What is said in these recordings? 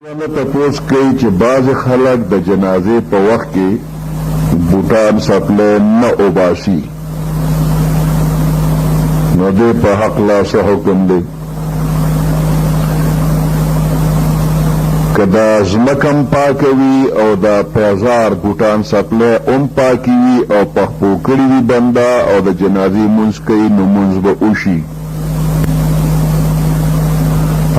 نه تپوس کوي چې بعض خلک د جنازې په وخت کې بوټان سپلې نه اوباسي، نو دې په حق لا څه حکم دی؟ که دا ځمکه پاکوي او دا پیزار بوټان سپلې هم پاکي وي او پخپو کړي وي بنده او د جنازې مونځ کوي نو مونځ به وشي،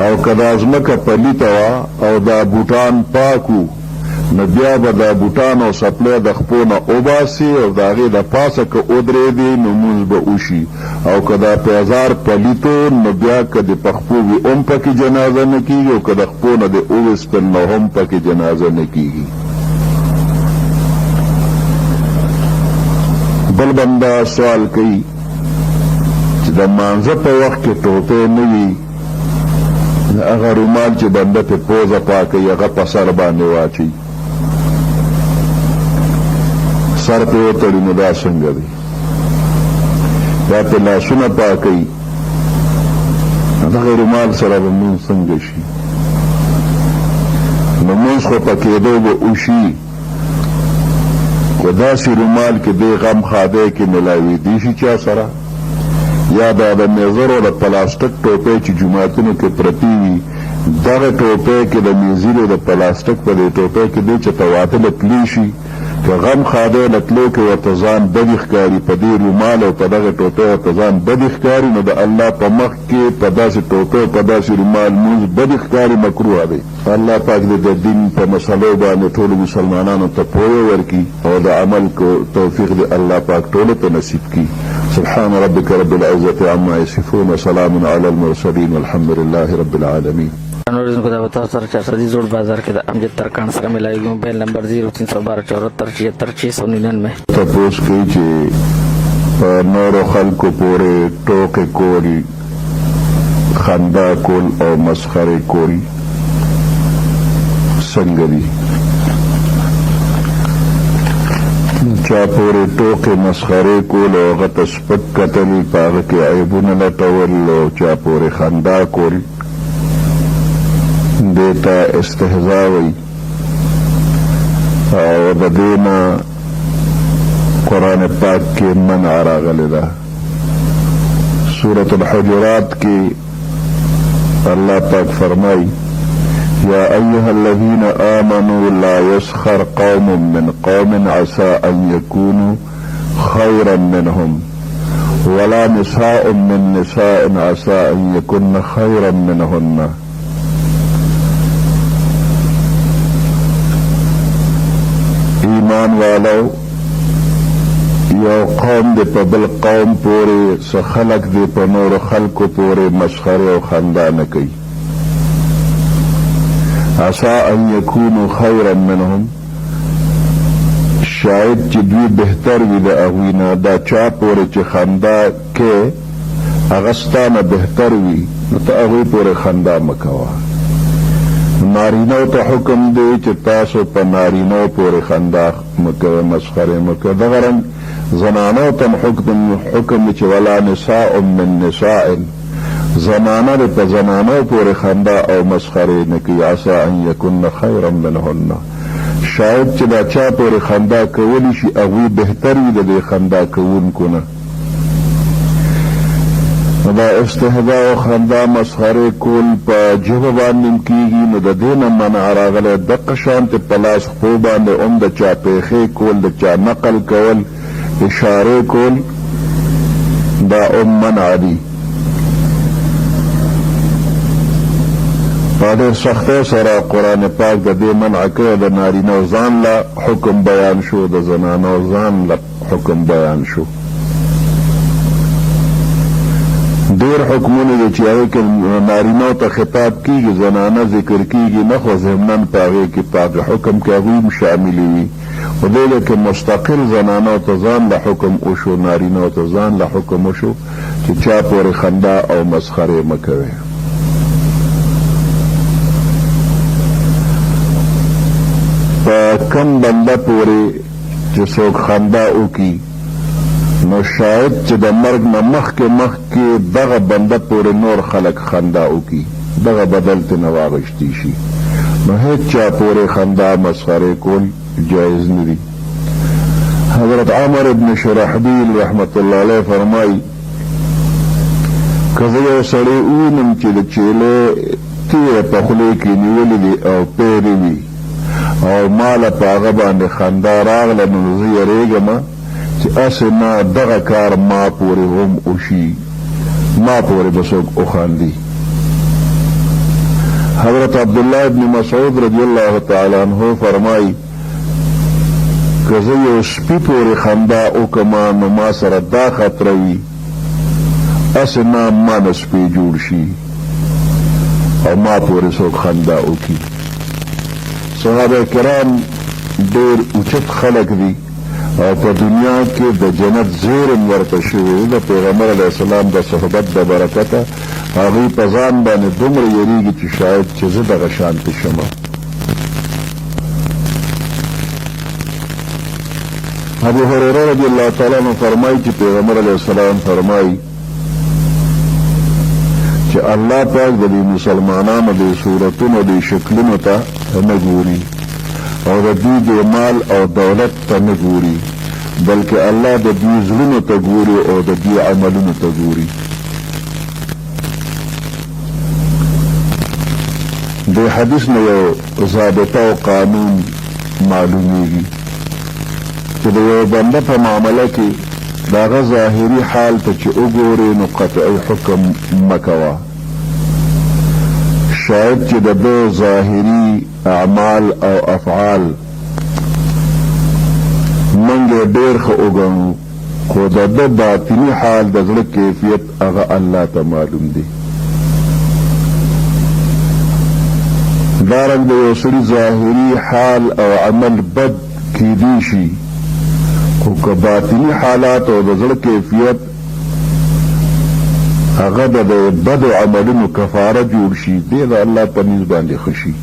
او که دا ځمکه پلیته وه او دا بوټان پاکو نو بیا به دا بوټان او سپلی د خپو نه اوباسي او د هغې د پاسه که ودرېدي نو مونځ به وشي، او که دا پیزار پلیتو نو بیا که د پخپو وي هم پکې جنازه نه کېږي او که د خپو نه د اوویستل نو هم پکې جنازه نه کېږي. بل بنده سوال کوي چې د مانځه په وخت کې ټوپې نه وي، هغه رومال چې بنده پې پوزه پاکوي هغه په سر باندې واچوي، سر پې وتړي نو دا څنګه دی؟ یا پې لاسونه پاکوي، دغه رومال سره به مونځ څنګه شي؟ نو مونځ خو په کېدو به وشي، خو داسې رومال کې دی غم خادی کې ملاوېدی شي چا سره، یا دا د میزرو د پلاستیک ټوپۍ چې جوماتونو کې پرتې وي دغه ټوپۍ کې د میزرو د پلاستیک په دې ټوپۍ کې دی چې تواطله تلی شي، که غم خادی له تلو کې ورته ځان بدې ښکاري، په دې رومال او په دغه ټوپۍ ورته ځان بدې ښکاري، نو د الله په مخ کې په داسې ټوپۍ او په داسې رومال مونځ بدې ښکاري مکروه دی. الله پاک دې د دین په مسلو باندې ټولو مسلمانانو ته پوهه ورکړي او د عمل توفیق دې الله پاک ټولو ته نصیب کړي. سبحان ربك رب العزة عما يصفون وسلام على المرسلين والحمد لله رب العالمين. نورزن کو دا بتا سره 400 زوړ بازار کې د امجد ترکان سره ملایږي، موبایل نمبر 0312747699. تاسو کوي چې په نورو خلکو پورې ټوکې کول، خندا کول او مسخره کول څنګه دي؟ چا پورې ټوکې مسخرې کول او هغه ته سپک کتل، په هغه کې عیبونه لټول، او چا پورې خندا کول دې ته استهزا وایي، او د دې نه قرآن پاک کې منع راغلی ده. سورة الحجرات کې الله پاک فرمایي يا أيها الذين آمنوا لا يسخر قوم من قوم عسى أن يكونوا خيرا منهم ولا نساء من نساء عسى أن يكن خيرا منهن. ایمان والو یو قوم دې په بل قوم پورې څه خلق دې په نورو خلکو پورې مسخره او خندا نه کوي. عسى ان يكونوا خيرا منهم، شاید چې دوی بهتر وي د هغوی نه. دا چا پورې چې خندا کې هغه ستا نه بهتر وي نو ته هغوی پورې خندا مه کوه. نارینو ته حکم دی چې تاسو په نارینو پورې خندا مه کوئ، مسخرې مه کوئ. دغه رنګ زنانو ته حکم دی چې ولا نساء من نساء، زنانه د په زنانو پورې خندا او مسخرې نه کوي. عسى ان يكن خيرا منهن، شاید چې دا چا پورې خندا کولی شي هغوی بهتر وي د دې خندا کوونکو نه. دا استهزا او خندا مسخرې کول په ژبه باندې کېږي، نو د دې نه منع راغلی. دقه شانتې په لاس خپو باندې هم د چا پیښې کول، د چا نقل کول، اشارې کول، دا هم منع دي. په ډېر سختۍ سره قرآن پاک د دې منع کوي. د نارینو ځان له حکم بیان شو، د زنانو ځان له حکم بیان شو. ډېر حکمونه دي چې هغې کې نارینو ته خطاب کېږي، زنانه ذکر کېږي نه، خو ضمناً په هغې کې پاک حکم کې هغوی هم شاملې وي. خو دې کې مستقل زنانو ته ځان له حکم وشو، نارینو ته ځان له حکم وشو چې چا پورې خندا او مسخرې مه کوئ. په کم بنده پورې چې څوک خندا وکړي نو شاید چې د مرګ نه مخکې دغه بنده پورې نور خلک خندا وکړي، دغه بدل ته نه واغشتی شي، نو هیڅ چا پورې خندا مسخرې کول جایز نه دي. حضرت عمر ابن شرحبیل رحمت الله علیه فرمایي که زه یو سړی ووینم چې د چیلې تیره په خولې کې نیولې دي او پیرې وي او ماله په هغه باندې خندا راغله نو زه یریږم چې هسې نه دغه کار ما پورې هم وشي، ما پورې به څوک وخاندي. حضرت عبدالله ابن مسعود رضی الله تعالی عنہ فرمایي که زه یو سپي پورې خندا وکړم نو ما سره دا خطره وي هسې نه ما نه سپي جوړ شي او ما پورې څوک خندا وکړي. صحابه کرام ډېر اوچت خلک دي او په دنیا کې د جنت زیرم ورته شوی د پیغمبر علیه السلام د صحبت د برکته هغوی په ځان باندې دومره یریږي چې شاید چې زه دغه شانتې شمه. ابو هریره رضی الله تعالی عنه فرمایي چې پیغمبر علیه السلام فرمایي چې الله پاک د دې مسلمانانو د صورتونو د شکلونو ته نه ګوري او د دوی د مال او دولت ته نه ګوري، بلکې الله د دوی زړونو ته ګوري او د دوی عملونو ته ګوري. د حدیث نه یو ضابطه او قانون معلومیږي چې د یو بنده په معامله کې د هغه ظاهري حال ته چې وګورې نو قطعي حکم مه کوه. شاید چې د ده ظاهري اعمال او افعال موږ یې ډېر ښه وګڼو خو د ده باطني حال د زړه کیفیت هغه الله ته معلوم دی. دارنګ د یو سړي ظاهري حال او عمل بد کیدی شي خو که باطني حالات او د زړه کیفیت هغه د بدو عملونو کفاره جوړ شي دی د الله په نزد باندې ښه شي.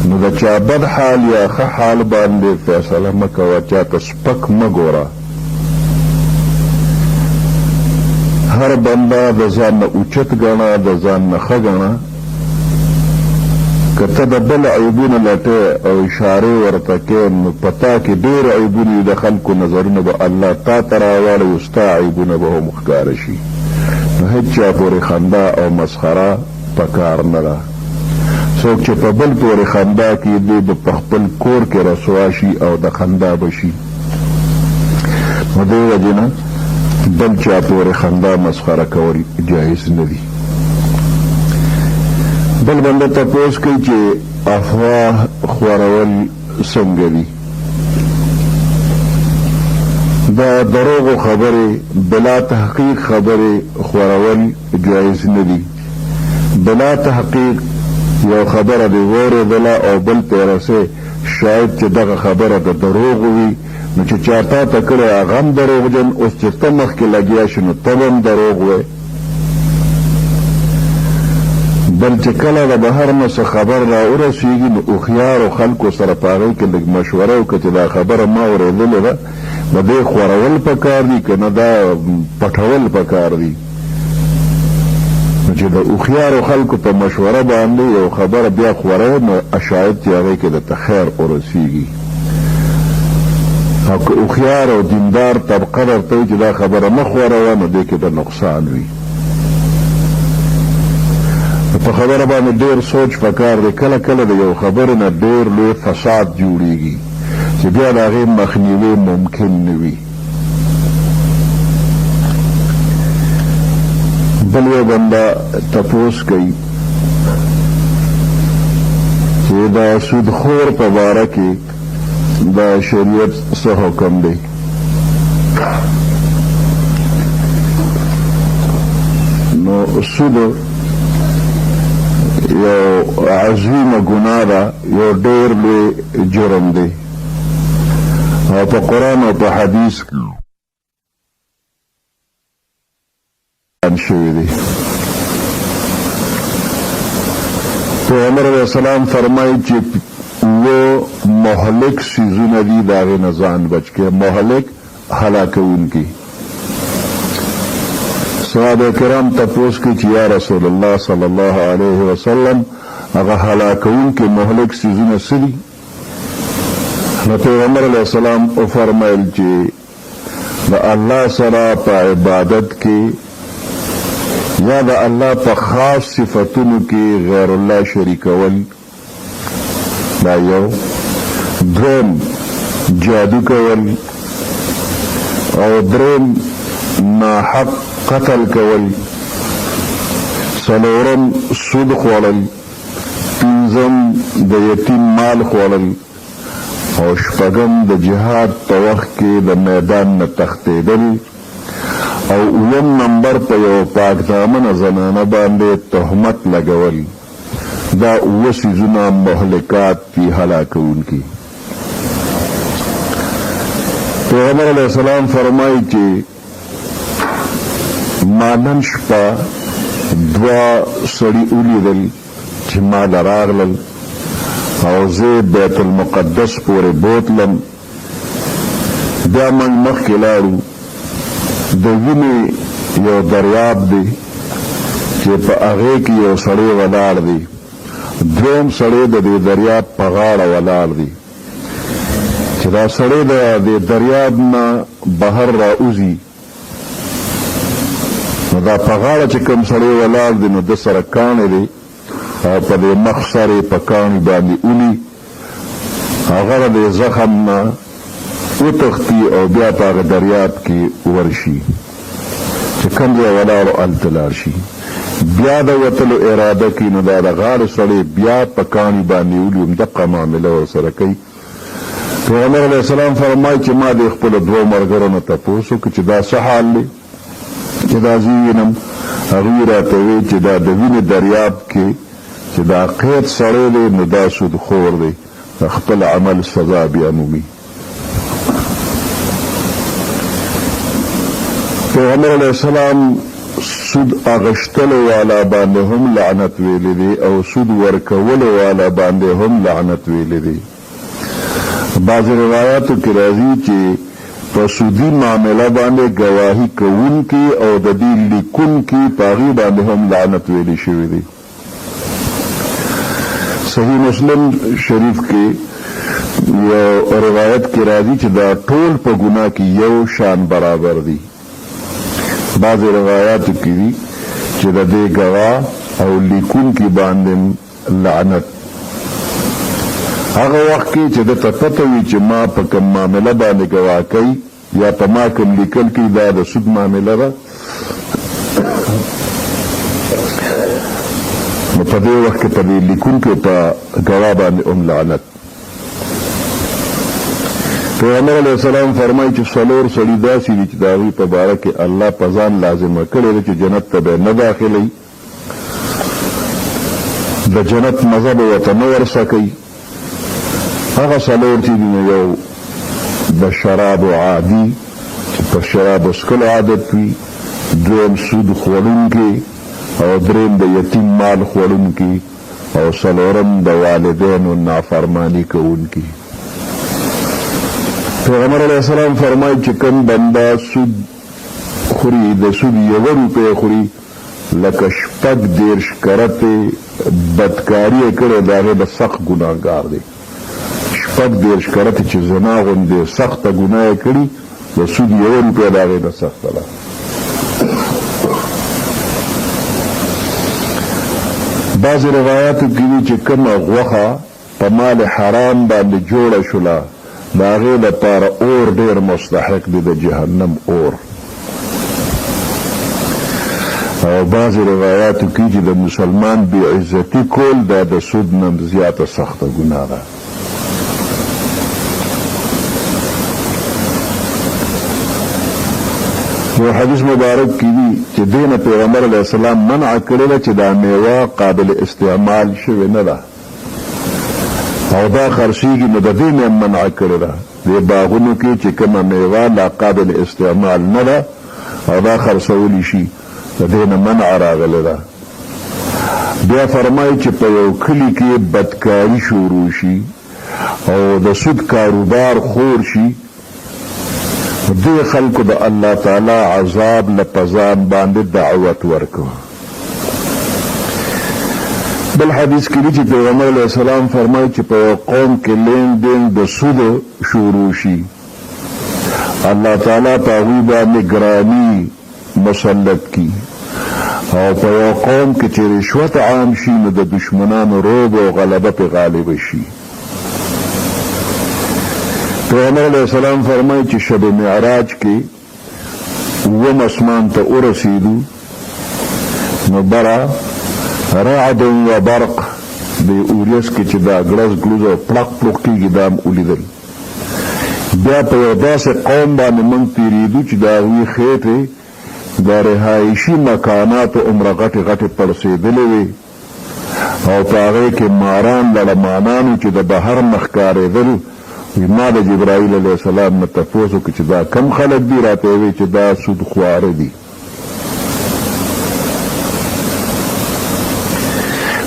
نو د چا بد حال یا ښه حال باندې فیصله مه کوه، چاته سپک مه ګوره. هر بنده د ځان نه اوچت ګڼه، د ځان نه ښه ګڼه. که ته د بل عیبونه لټې او اشارې ورته کې نو په تا کې ډېر عیبونه د خلکو نظرونه به الله تا ته راواړي او ستا عیبونه به هم ښکاره شي. نو هېڅ چا پورې خندا او مسخره پکار نه ده. څوک چې په بل پورې خندا کوي دی به په خپل کور کې رسوا شي او د خندا به شي. نو دې وجې نه بل چا پورې خندا مسخره کول جایز نه دي. بل بنده تپوس کوي چې افواه خورول څنګه دي. دا دروغو خبرې بلا تحقیق خبرې خورول جایز نه دي. بلا تحقیق یو خبره دی واورېدله او بل ته یې رسې شاید چې دغه خبره د دروغو وي نو چې چا تا ته کړی هغه هم دروغجن، اوس چې ته مخکې لګیا شي نو ته به هم دروغ وایې. بل چې کله د بهر نه څه خبر را ورسېږي نو هوښیارو خلکو سره په هغې کې لږ مشوره وکړه چې دا خبره ما اورېدلې ده نو دې خورول پکار دي که نه دا پټول پکار دي. نو چې د هوښیارو خلکو په مشوره باندې یو خبره بیا خوروې نو شاید چې هغې کې درته خیر ورسېږي. او که هوښیار او دیندار طبقه درته وي چې دا خبره مه خوروه نو دې کې د نقصان وي. په خبره باندې ډېر سوچ پکار دی. کله کله د یو خبرې نه ډېر لوی فساد جوړېږي چې بیا د هغې مخنیوی ممکن نه وي. بل یو بنده تپوس کوي چې د سودخور په باره کې د شریعت څه حکم دی. نو سود یو عظیمه ګناه ده، یو ډېر لوی جرم دی او په قرآن او په حدیث کې شوی دی. پیغمبر علیه السلام فرمایي چې اوه مهلک څیزونه دي د هغې نه ځان بچ کړه. مهلک هلاکوونکي. صحابه کرام تپوس کوي چې یا رسول الله صلی الله علیه وسلم هغه هلاکونکي مهلک څیزونه څه دي؟ نو پیغمبر علیه السلام وفرمایل چې د الله سره په عبادت کې یا د الله په خاص صفتونو کې غیر الله شریکول، دا یو. دریم جادو کول، او دریم ناحق قتل کول، څلورم سود خوړل، پنځم د یتیم مال خوړل، او شپږم د جهاد په وخت کې د میدان نه تښتېدل، او اووم نمبر په یو پاک دامنه زنانه باندې تهمت لګول. دا اووه څیزونه مهلکات دي، هلاکونکي. پیغمبر علیه السلام فرمایي چې ما نن شپه دوه سړي ولیدل چې ما له راغلل، او زه بیت المقدس پورې بوتلم. بیا موږ مخکې لاړو، د وینې یو دریاب دی چې په هغې کې یو سړی ولاړ دی، دویم سړی د دې دریاب په غاړه ولاړ دی. چې دا سړی د دې دریاب نه بهر راوځي، نو دا په غاړه چې کوم سړی ولاړ دی نو د سره کاڼی دی، او په دې مخ سر یې په کاڼي باندې اولي، هغه د دې زخم نه وتښتي او بیا په هغه دریاب کې ورشي، چې کوم ځای ولاړ هلته لاړ شي. بیا د وتلو اراده کوي، نو دا د غاړې سړی بیا په کاڼي باندې اولي، همدقه معامله ورسره کوي. پیغمبر علیه السلام فرمایي چې ما د خپلو دوو ملګرو نه تپوس وکړو چې دا څه حال دی چې دا زه وینم. هغوی راته ویل چې دا د وینې دریاب کې چې دا قید سړی دی، نو دا سودخور دی، د خپل عمل سزا بیا مومي. پیغمبر علیه السلام سود اغشتلو والا باندې هم لعنت ویلی دی، او سود ورکولو والا باندې هم لعنت ویلی دی. بعض روایاتو کې راځي چې په سودي معامله باندې گواهی کوونکي او د دې لیکونکي په هغې باندې هم لعنت ویلی شوی دی. صحیح مسلم شریف کې یو روایت کې راځي چې دا ټول په ګناه کې یو شان برابر دي. بعض روایاتو کې دي چې د دې گواه او لیکونکي باندې لعنت. هغه وخت کې چې د ته پته وي چې ما په کوم معامله باندې گواه کوي یا په ما کوم لیکل کوي دا د سود معامله ده، نو په دې وخت کې په دې لیکونکي په گواه باندې هم لعنت. پیغمبر علیه السلام فرمایي چې څلور سړي داسې دي چې د هغوی په باره کې الله په ځان لازمه کړې ده چې جنت ته به نه داخلوي، د جنت مزه به ورته نه ورسکوي. هغه څلور چې دي، یو د شرابو عادي چې په شرابو څښلو عادت وي، دویم سود خوړونکي، او دریم د یتیم مال خوړونکي، او څلورم د والدینو نافرماني کوونکي. پیغمبر علیه السلام فرمایي چې کوم بنده سود خوري، د سود 1 روپۍ خوري، لکه 36 کرتې بدکاري یې کړې، د هغې د سخت ګناهګار دی. 36 کرتې چې زنا غوندې سخته ګناه یې کړي، د سود 1 روپۍ د هغې نه سخته ده. بعضې روایاتو کې دي چې کومه غوښه په مال حرام باندې جوړه شوله، د هغې لپاره اور ډېر مستحق دی، د جهنم اور. او بعضې روایاتو کې چې د مسلمان بې عزتي کول دا د سود نه زیاته سخته ګناه ده. یو حدیث مبارک کې دي چې دې نه پیغمبر علیه السلام منع کړې ده چې دا میوه قابل استعمال شوې نه ده، او دا خرڅېږي، نو د دې نه منع کړې ده. دې باغونو کې چې کومه میوه لا قابل استعمال نه ده او دا خرڅولی شي، د دې نه منع راغلې ده. بیا فرمایي چې په یو کلي کې بدکاري شروع شي او د سود کاروبار خور شي، دې خلکو د الله تعالی عذاب له په ځان باندې دعوت ورکوه. بل حدیث کې چې پیغمبر علیه السلام فرمایي چې په یو قوم کې لین دین د سود شروع شي الله تعالی په هغوی باندې ګراني مسلط کی او په یو قوم کې چې رشوت عام شي نو د دشمنانو روب او غلبه په غالب شي. پیغمبر علیه السلام فرمایي چې شب معراج کې اووم اسمان ته ورسېدو نو برا رعد و برق د اوریس کې چې دا ګړز ګلوز او پړق پړق کېږي دا هم ولیدل. بیا په یو داسې قوم باندې موږ تېرېدو چې د هغوی خېټې د رهایشي مکاناتو عمره غټې غټې پړسېدلې وې او په هغې کې ماران لړمانانو چې د بهر نه ښکارېدل. ما د جبرائیل علیه السلام نه تپوس وکړ چې دا کم خلک دي؟ راته یې وویل چې دا سودخواره دي.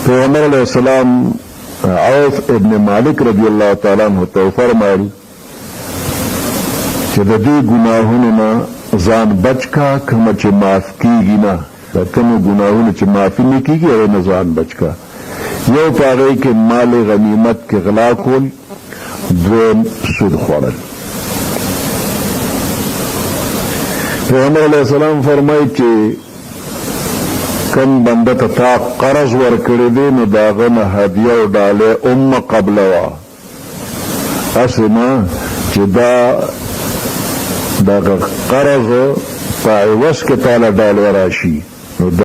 پیغمبر علیہ السلام عوف ابن مالک رضی اللہ تعالیٰ عنہ ته فرمایل چې د دې ګناهونو نه ځان بچ کا، کومه چې معاف کیږي نه، د کومو ګناهونو چې معافي نه کیږي هغې نه ځان بچ کا. یو په هغې کې مال غنیمت کې غلا کول، دویم سود خوړل. پیغمبر علیہ السلام فرمایي چې کم بنده ته تا قرض ورکړی دی نو د هغه نه هدیه او ډالۍ مه قبلوه، هسې نه چې دا دغه قرض په عوض کې تاله ډالۍ راشي.